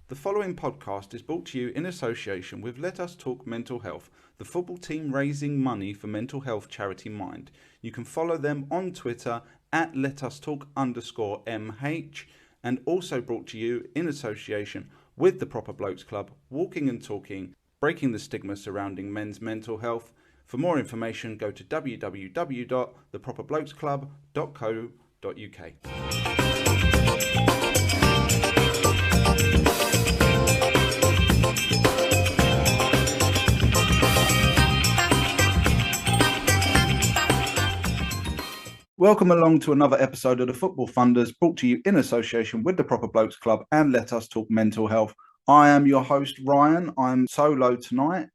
The following podcast is brought to you in association with Let Us Talk Mental Health, the football team raising money for mental health charity Mind. You can follow them on Twitter at letustalk_MH, and also brought to you in association with the Proper Blokes Club, walking and talking, breaking the stigma surrounding men's mental health. For more information, go to www.theproperblokesclub.co.uk. Welcome along to another episode of the Football Funders, brought to you in association with the Proper Blokes Club and Let Us Talk Mental Health. I am your host, Ryan. I'm solo tonight.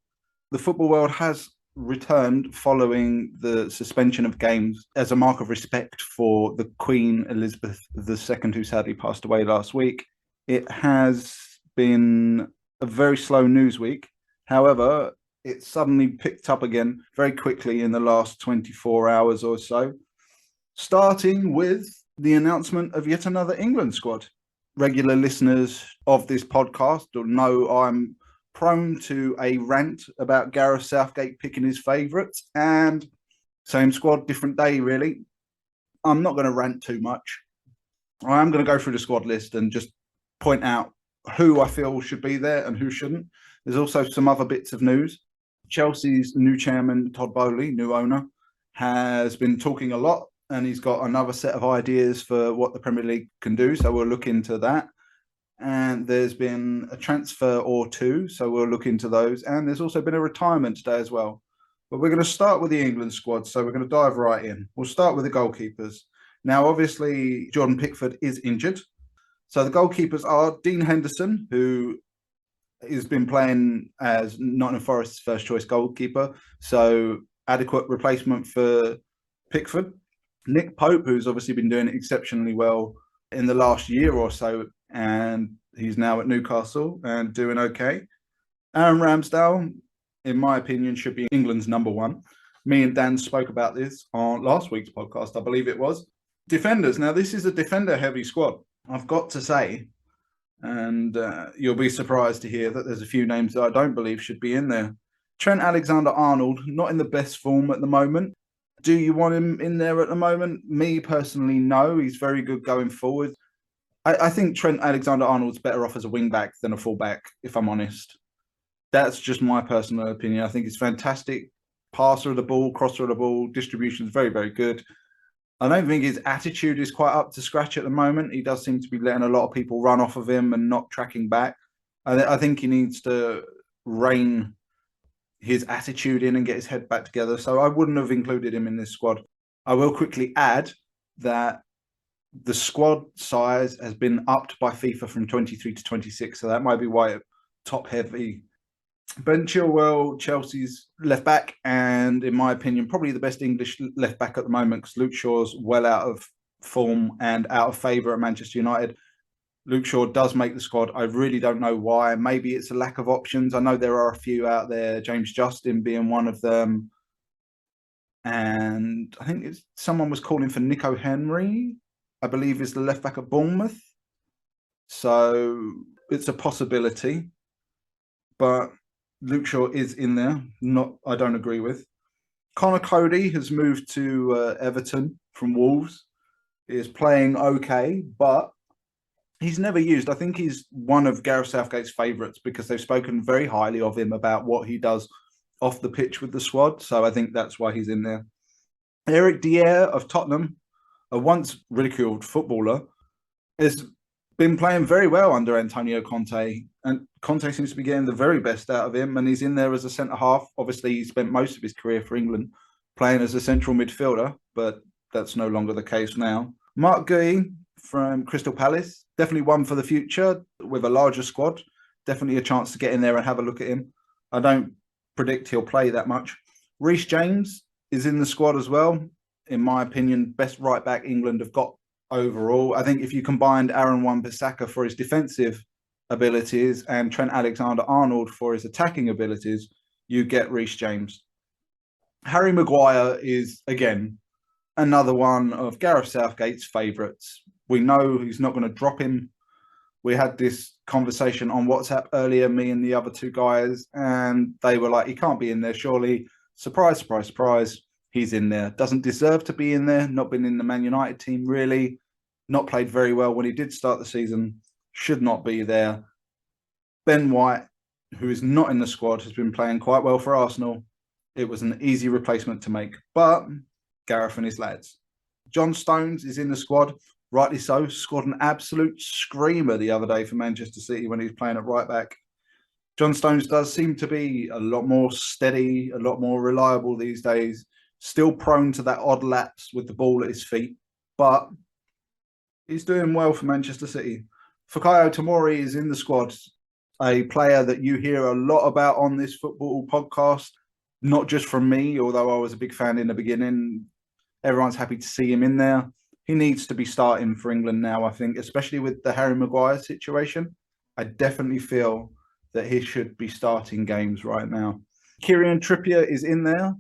The football world has returned following the suspension of games as a mark of respect for the Queen Elizabeth II, who sadly passed away last week. It has been a very slow news week. However, it suddenly picked up again very quickly in the last 24 hours or so, starting with the announcement of yet another England squad. Regular listeners of this podcast will know I'm prone to a rant about Gareth Southgate picking his favourites, and same squad, different day, really. I'm not going to rant too much. I am going to go through the squad list and just point out who I feel should be there and who shouldn't. There's also some other bits of news. Chelsea's new chairman, Todd Bowley, new owner, has been talking a lot, and he's got another set of ideas for what the Premier League can do, so we'll look into that. And there's been a transfer or two, so we'll look into those. And there's also been a retirement today as well. But we're going to start with the England squad, so we're going to dive right in. We'll start with the goalkeepers. Now, obviously, Jordan Pickford is injured. So the goalkeepers are Dean Henderson, who has been playing as Nottingham Forest's first choice goalkeeper, so adequate replacement for Pickford. Nick Pope, who's obviously been doing exceptionally well in the last year or so, and he's now at Newcastle and doing okay. Aaron Ramsdale, in my opinion, should be England's number one. Me and Dan spoke about this on last week's podcast, I believe it was. Defenders. Now, this is a defender-heavy squad, I've got to say, and you'll be surprised to hear that there's a few names that I don't believe should be in there. Trent Alexander-Arnold, not in the best form at the moment. Do you want him in there at the moment? Me personally, no. He's very good going forward. I think Trent Alexander-Arnold's better off as a wing-back than a full-back, if I'm honest. That's just my personal opinion. I think he's fantastic. Passer of the ball, crosser of the ball, distribution is very, very good. I don't think his attitude is quite up to scratch at the moment. He does seem to be letting a lot of people run off of him and not tracking back. I think he needs to rein his attitude in and get his head back together. So I wouldn't have included him in this squad. I will quickly add that the squad size has been upped by FIFA from 23 to 26, so that might be why it's top heavy. Ben Chilwell, Chelsea's left back, and in my opinion, probably the best English left back at the moment, because Luke Shaw's well out of form and out of favour at Manchester United. Luke Shaw does make the squad. I really don't know why. Maybe it's a lack of options. I know there are a few out there, James Justin being one of them. And I think someone was calling for Nico Henry, I believe is the left back at Bournemouth. So it's a possibility. But Luke Shaw is in there. I don't agree with. Connor Cody has moved to Everton from Wolves. He is playing okay, but he's never used. I think he's one of Gareth Southgate's favourites because they've spoken very highly of him about what he does off the pitch with the squad. So I think that's why he's in there. Eric Dier of Tottenham, a once ridiculed footballer, has been playing very well under Antonio Conte. And Conte seems to be getting the very best out of him. And he's in there as a centre-half. Obviously, he spent most of his career for England playing as a central midfielder, but that's no longer the case now. Mark Guéhi from Crystal Palace, definitely one for the future with a larger squad. Definitely a chance to get in there and have a look at him. I don't predict he'll play that much. Reece James is in the squad as well. In my opinion, best right back England have got overall. I think if you combined Aaron Wan-Bissaka for his defensive abilities and Trent Alexander-Arnold for his attacking abilities, you get Reece James. Harry Maguire is, again, another one of Gareth Southgate's favourites. We know he's not going to drop him We had this conversation on WhatsApp earlier, me and the other two guys, and they were like, he can't be in there, surely. Surprise, surprise, surprise. He's in there. Doesn't deserve to be in there. Not been in the Man United team, really. Not played very well when he did start the season. Should not be there. Ben White, who is not in the squad, has been playing quite well for Arsenal. It was an easy replacement to make. But Gareth and his lads. John Stones is in the squad. Rightly so, scored an absolute screamer the other day for Manchester City when he was playing at right back. John Stones does seem to be a lot more steady, a lot more reliable these days. Still prone to that odd lapse with the ball at his feet, but he's doing well for Manchester City. Fikayo Tomori is in the squad, a player that you hear a lot about on this football podcast, not just from me, although I was a big fan in the beginning. Everyone's happy to see him in there. He needs to be starting for England now, I think, especially with the Harry Maguire situation. I definitely feel that he should be starting games right now. Kieran Trippier is in there.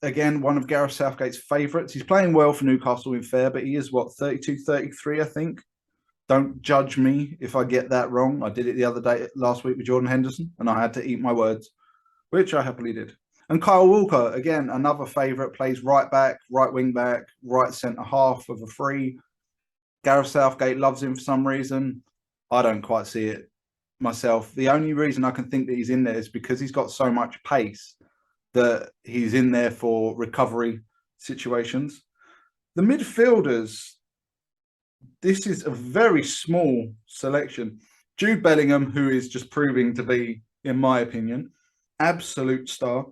Again, one of Gareth Southgate's favourites. He's playing well for Newcastle in fair, but he is, 32, 33, I think. Don't judge me if I get that wrong. I did it the other day, last week with Jordan Henderson, and I had to eat my words, which I happily did. And Kyle Walker, again, another favourite, plays right back, right wing back, right centre half of a free. Gareth Southgate loves him for some reason. I don't quite see it myself. The only reason I can think that he's in there is because he's got so much pace that he's in there for recovery situations. The midfielders, this is a very small selection. Jude Bellingham, who is just proving to be, in my opinion, absolute star.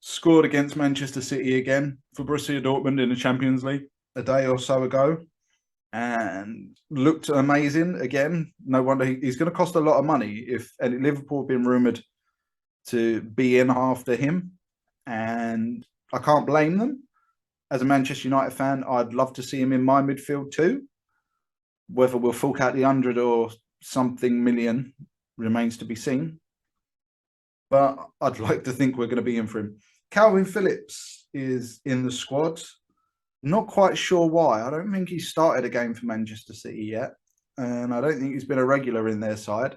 Scored against Manchester City again for Borussia Dortmund in the Champions League a day or so ago and looked amazing again. No wonder he's going to cost a lot of money. And Liverpool have been rumoured to be in after him, and I can't blame them. As a Manchester United fan, I'd love to see him in my midfield too. Whether we'll fork out the 100 or something million remains to be seen. But I'd like to think we're going to be in for him. Calvin Phillips is in the squad. Not quite sure why. I don't think he's started a game for Manchester City yet. And I don't think he's been a regular in their side.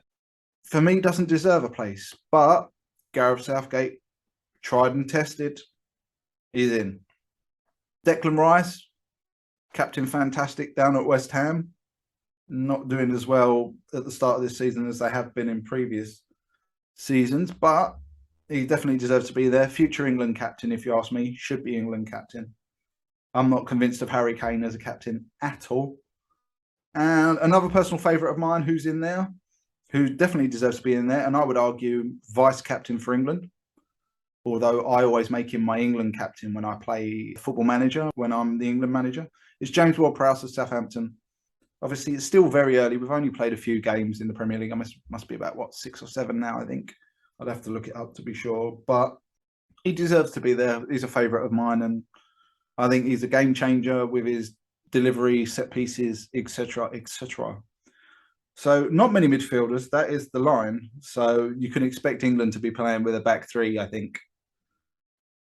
For me, doesn't deserve a place. But Gareth Southgate, tried and tested, is in. Declan Rice, Captain Fantastic down at West Ham. Not doing as well at the start of this season as they have been in previous seasons, but he definitely deserves to be there. Future England captain, if you ask me, should be England captain. I'm not convinced of Harry Kane as a captain at all. And another personal favourite of mine who's in there, who definitely deserves to be in there, and I would argue vice captain for England, although I always make him my England captain when I play Football Manager, when I'm the England manager, is James Ward-Prowse of Southampton. Obviously, it's still very early. We've only played a few games in the Premier League. I must be about, 6 or 7 now, I think. I'd have to look it up to be sure. But he deserves to be there. He's a favourite of mine. And I think he's a game changer with his delivery, set pieces, etc., etc. So not many midfielders. That is the line. So you can expect England to be playing with a back three, I think.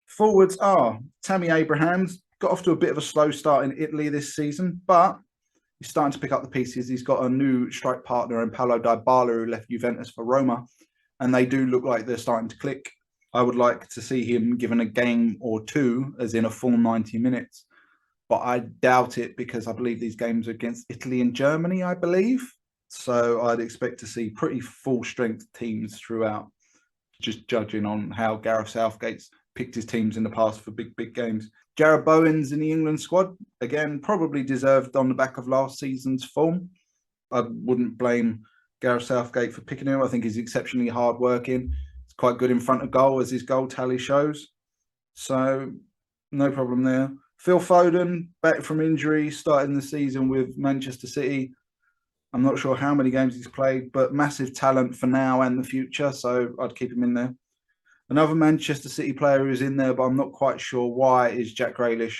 Forwards are Tammy Abrahams. Got off to a bit of a slow start in Italy this season, but he's starting to pick up the pieces. He's got a new strike partner in Paulo Dybala, who left Juventus for Roma, and they do look like they're starting to click. I would like to see him given a game or two, as in a full 90 minutes, but I doubt it because I believe these games are against Italy and Germany, I believe. So I'd expect to see pretty full-strength teams throughout, just judging on how Gareth Southgate's picked his teams in the past for big games. Jarrod Bowen's in the England squad. Again, probably deserved on the back of last season's form. I wouldn't blame Gareth Southgate for picking him. I think he's exceptionally hard-working. He's quite good in front of goal, as his goal tally shows. So, no problem there. Phil Foden, back from injury, starting the season with Manchester City. I'm not sure how many games he's played, but massive talent for now and the future, so I'd keep him in there. Another Manchester City player who's in there, but I'm not quite sure why, is Jack Grealish.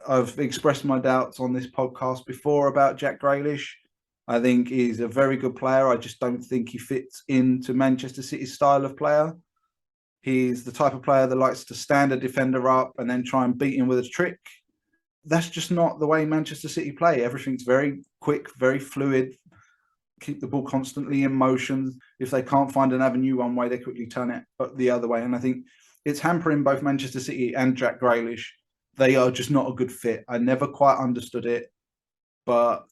I've expressed my doubts on this podcast before about Jack Grealish. I think he's a very good player. I just don't think he fits into Manchester City's style of player. He's the type of player that likes to stand a defender up and then try and beat him with a trick. That's just not the way Manchester City play. Everything's very quick, very fluid. keep the ball constantly in motion. If they can't find an avenue one way, they quickly turn it the other way. And I think it's hampering both Manchester City and Jack Grealish. They are just not a good fit. I never quite understood it, but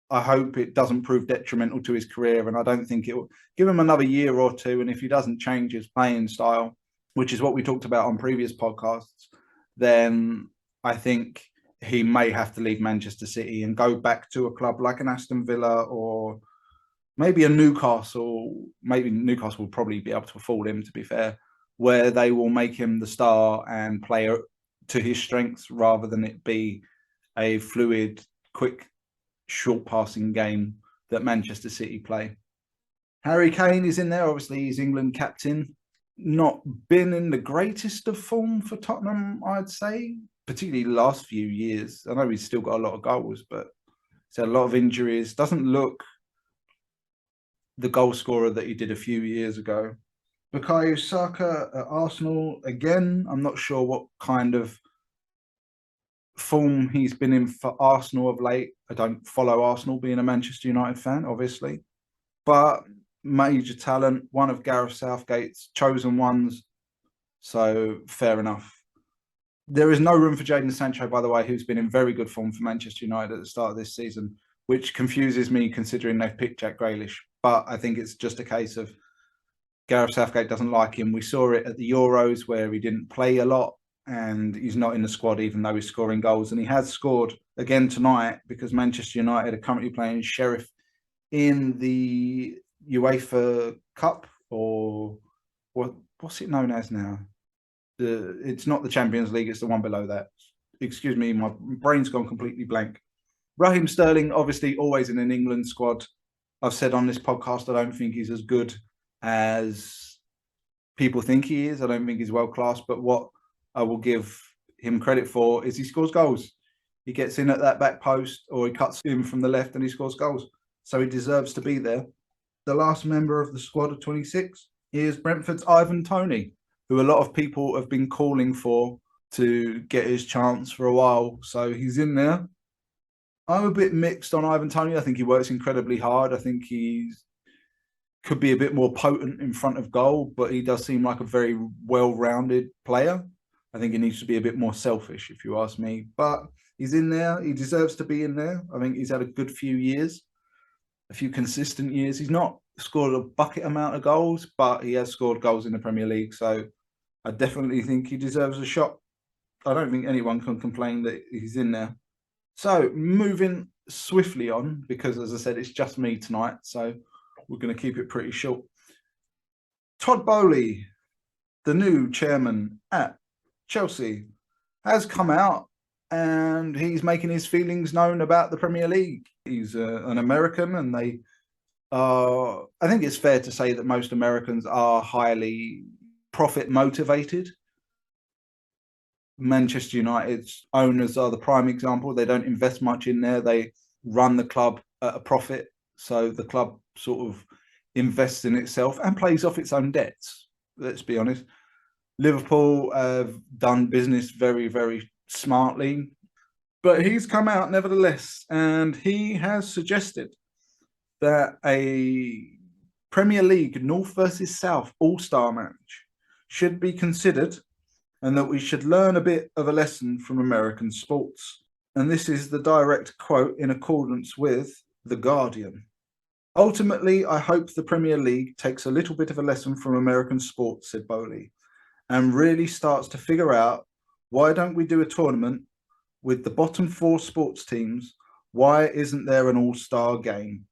I hope it doesn't prove detrimental to his career. And I don't think it will. Give him another year or two. And if he doesn't change his playing style, which is what we talked about on previous podcasts, then I think he may have to leave Manchester City and go back to a club like an Aston Villa or maybe a Newcastle. Maybe Newcastle will probably be able to afford him, to be fair, where they will make him the star and play to his strengths rather than it be a fluid, quick, short passing game that Manchester City play. Harry Kane is in there. Obviously, he's England captain. Not been in the greatest of form for Tottenham, I'd say, particularly the last few years. I know he's still got a lot of goals, but he's had a lot of injuries. Doesn't look the goal scorer that he did a few years ago. Bukayo Saka at Arsenal, again, I'm not sure what kind of form he's been in for Arsenal of late. I don't follow Arsenal, being a Manchester United fan, obviously. But major talent, one of Gareth Southgate's chosen ones. So fair enough. There is no room for Jadon Sancho, by the way, who's been in very good form for Manchester United at the start of this season, which confuses me considering they've picked Jack Grealish. But I think it's just a case of Gareth Southgate doesn't like him. We saw it at the Euros where he didn't play a lot and he's not in the squad even though he's scoring goals. And he has scored again tonight because Manchester United are currently playing Sheriff in the UEFA Cup, or what's it known as now? It's not the Champions League, it's the one below that. Excuse me, my brain's gone completely blank. Raheem Sterling, obviously always in an England squad. I've said on this podcast I don't think he's as good as people think he is. I don't think he's world class, but what I will give him credit for is he scores goals. He gets in at that back post or he cuts in from the left and he scores goals. So he deserves to be there. The last member of the squad of 26 is Brentford's Ivan Toney, who a lot of people have been calling for to get his chance for a while. So he's in there. I'm a bit mixed on Ivan Toney. I think he works incredibly hard. I think he's could be a bit more potent in front of goal, but he does seem like a very well-rounded player. I think he needs to be a bit more selfish, if you ask me. But he's in there. He deserves to be in there. I think he's had a good few years, a few consistent years. He's not scored a bucket amount of goals, but he has scored goals in the Premier League. So I definitely think he deserves a shot. I don't think anyone can complain that he's in there. So moving swiftly on, because as I said, it's just me tonight. So we're going to keep it pretty short. Todd Boehly, the new chairman at Chelsea, has come out and he's making his feelings known about the Premier League. He's an American and they are, I think it's fair to say that most Americans are highly profit motivated. Manchester United's owners are the prime example. They don't invest much in there. They run the club at a profit. So the club sort of invests in itself and plays off its own debts. Let's be honest. Liverpool have done business very, very smartly. But he's come out nevertheless, and he has suggested that a Premier League North versus South all-star match should be considered and that we should learn a bit of a lesson from American sports. And this is the direct quote in accordance with The Guardian. Ultimately, I hope the Premier League takes a little bit of a lesson from American sports, said Boehly, and really starts to figure out why don't we do a tournament with the bottom four sports teams? Why isn't there an all-star game?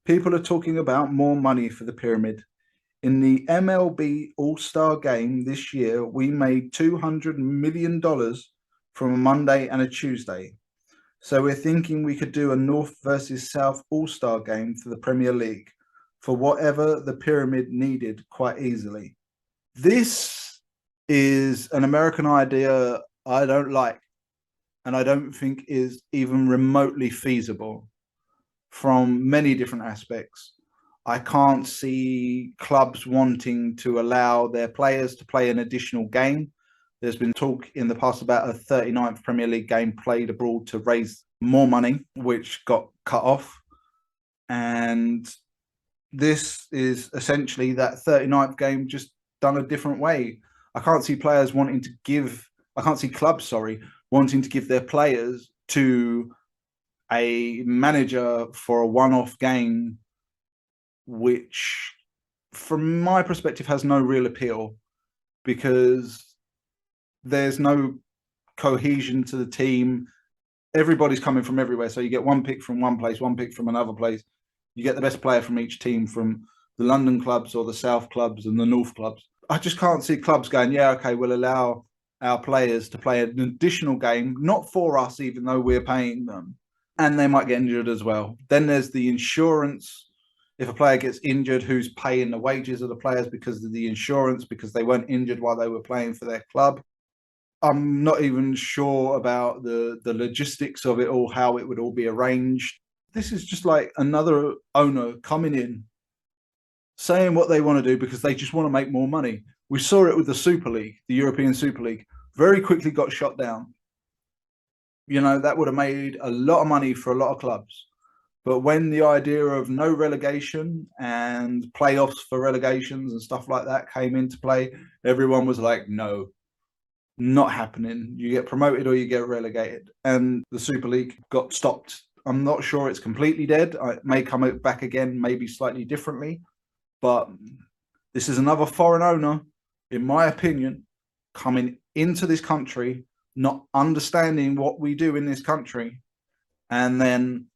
People are talking about more money for the pyramid. In the MLB All-Star Game this year, we made $200 million from a Monday and a Tuesday. So we're thinking we could do a North versus South All-Star Game for the Premier League for whatever the pyramid needed quite easily. This is an American idea I don't like, and I don't think is even remotely feasible from many different aspects. I can't see clubs wanting to allow their players to play an additional game. There's been talk in the past about a 39th Premier League game played abroad to raise more money, which got cut off. And this is essentially that 39th game just done a different way. I can't see clubs, wanting to give their players to a manager for a one-off game, which from my perspective has no real appeal because there's no cohesion to the team. Everybody's coming from everywhere. So you get one pick from one place, one pick from another place. You get the best player from each team from the London clubs or the South clubs and the North clubs. I just can't see clubs going, yeah, okay, we'll allow our players to play an additional game, not for us, even though we're paying them. And they might get injured as well. Then there's the insurance. If a player gets injured, who's paying the wages of the players because of the insurance, because they weren't injured while they were playing for their club. I'm not even sure about the logistics of it all, how it would all be arranged. This is just like another owner coming in, saying what they want to do because they just want to make more money. We saw it with the Super League, the European Super League, very quickly got shot down. That would have made a lot of money for a lot of clubs. But when the idea of no relegation and playoffs for relegations and stuff like that came into play, everyone was like, no, not happening. You get promoted or you get relegated. And the Super League got stopped. I'm not sure it's completely dead. It may come back again, maybe slightly differently. But this is another foreign owner, in my opinion, coming into this country, not understanding what we do in this country, and then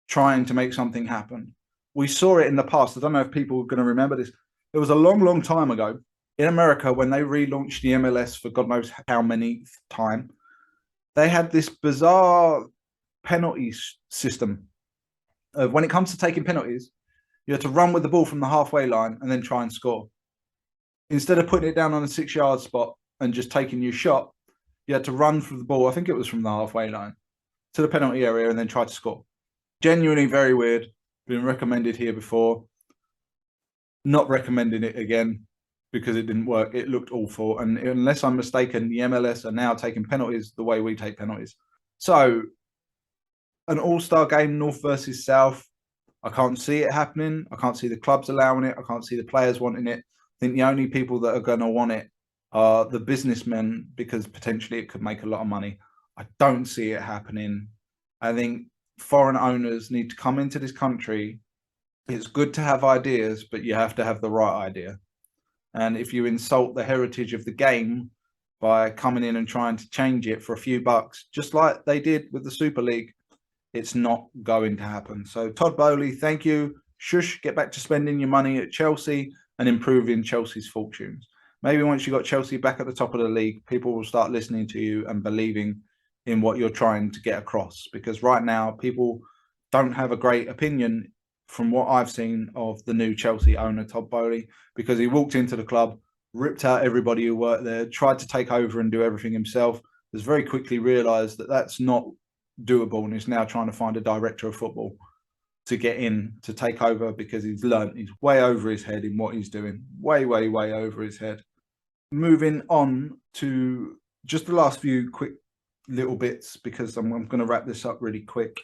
trying to make something happen. We saw it in the past. I don't know if people are going to remember this. It was a long, long time ago in America when they relaunched the MLS for God knows how many time. They had this bizarre penalty system. When it comes to taking penalties, you had to run with the ball from the halfway line and then try and score. Instead of putting it down on a 6-yard spot and just taking your shot, you had to run for the ball, I think it was from the halfway line, to the penalty area and then try to score. Genuinely very weird. Been recommended here before. Not recommending it again because it didn't work. It looked awful. And unless I'm mistaken, the MLS are now taking penalties the way we take penalties. So an all-star game, North versus South, I can't see it happening. I can't see the clubs allowing it. I can't see the players wanting it. I think the only people that are going to want it are the businessmen because potentially it could make a lot of money. I don't see it happening. I think foreign owners need to come into this country. It's good to have ideas, but you have to have the right idea. And if you insult the heritage of the game by coming in and trying to change it for a few bucks, just like they did with the Super League, it's not going to happen. So Todd Boehly, thank you. Shush, get back to spending your money at Chelsea and improving Chelsea's fortunes. Maybe once you got Chelsea back at the top of the league, people will start listening to you and believing in what you're trying to get across. Because right now, people don't have a great opinion from what I've seen of the new Chelsea owner, Todd Boehly, because he walked into the club, ripped out everybody who worked there, tried to take over and do everything himself, has very quickly realised that that's not doable and is now trying to find a director of football to get in to take over because he's way over his head in what he's doing. Way over his head. Moving on to just the last few quick little bits because I'm going to wrap this up really quick.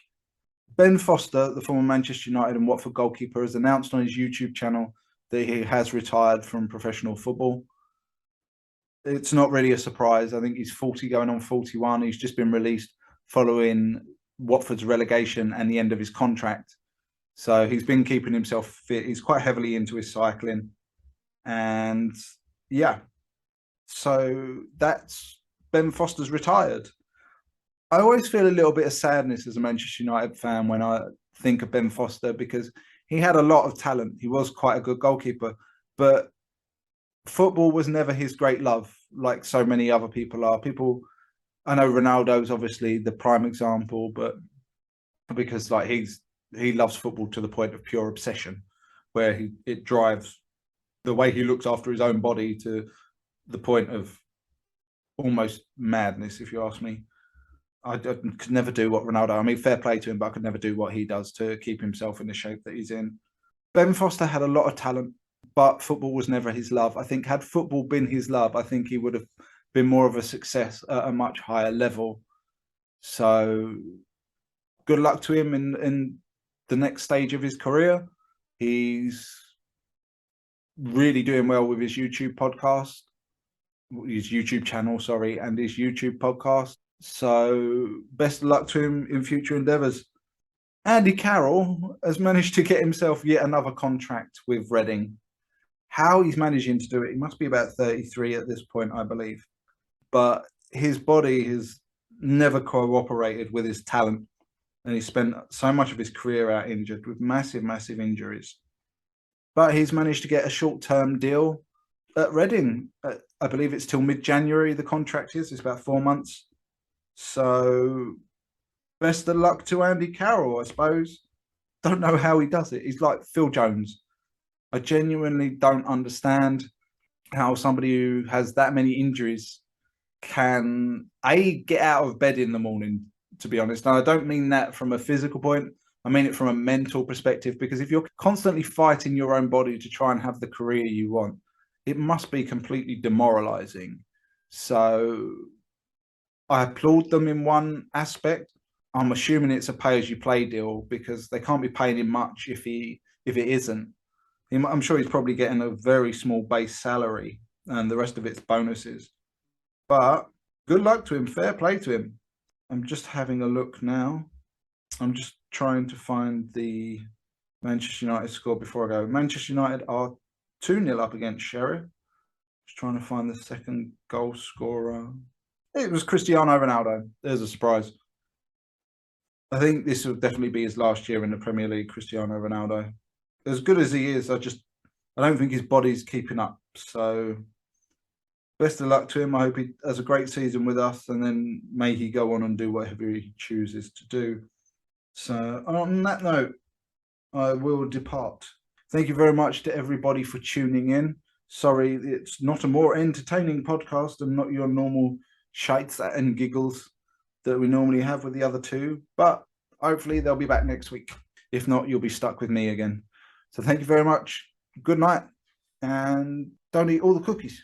Ben Foster, the former Manchester United and Watford goalkeeper, has announced on his YouTube channel that he has retired from professional football. It's not really a surprise. I think he's 40 going on 41. He's just been released following Watford's relegation and the end of his contract. So he's been keeping himself fit. He's quite heavily into his cycling. And yeah, so that's Ben Foster's retired. I always feel a little bit of sadness as a Manchester United fan when I think of Ben Foster because he had a lot of talent. He was quite a good goalkeeper, but football was never his great love like so many other people are. I know Ronaldo's obviously the prime example, but because like he loves football to the point of pure obsession, where it drives the way he looks after his own body to the point of almost madness, if you ask me. I could never do what Ronaldo. I mean, fair play to him, but I could never do what he does to keep himself in the shape that he's in. Ben Foster had a lot of talent, but football was never his love. I think had football been his love, I think he would have been more of a success at a much higher level. So good luck to him in the next stage of his career. He's really doing well with his YouTube channel, and his YouTube podcast. So best of luck to him in future endeavours. Andy Carroll has managed to get himself yet another contract with Reading. How he's managing to do it, he must be about 33 at this point, I believe. But his body has never cooperated with his talent. And he spent so much of his career out injured with massive, massive injuries. But he's managed to get a short-term deal at Reading. I believe it's till mid-January the contract is. It's about 4 months. So best of luck to Andy Carroll, I suppose. Don't know how he does it. He's like Phil Jones. I genuinely don't understand how somebody who has that many injuries can, get out of bed in the morning, to be honest. And I don't mean that from a physical point. I mean it from a mental perspective, because if you're constantly fighting your own body to try and have the career you want, it must be completely demoralizing. So I applaud them in one aspect. I'm assuming it's a pay-as-you-play deal, because they can't be paying him much if it isn't. I'm sure he's probably getting a very small base salary, and the rest of it's bonuses. But good luck to him. Fair play to him. I'm just having a look now. I'm just trying to find the Manchester United score before I go. Manchester United are 2-0 up against Sheriff. Just trying to find the second goal scorer. It was Cristiano Ronaldo. There's a surprise. I think this will definitely be his last year in the Premier League, Cristiano Ronaldo. As good as he is, I don't think his body's keeping up. So best of luck to him. I hope he has a great season with us, and then may he go on and do whatever he chooses to do. So on that note, I will depart. Thank you very much to everybody for tuning in. Sorry, it's not a more entertaining podcast and not your normal shites and giggles that we normally have with the other two, but hopefully they'll be back next week. If not, you'll be stuck with me again. So thank you very much. Good night, and don't eat all the cookies.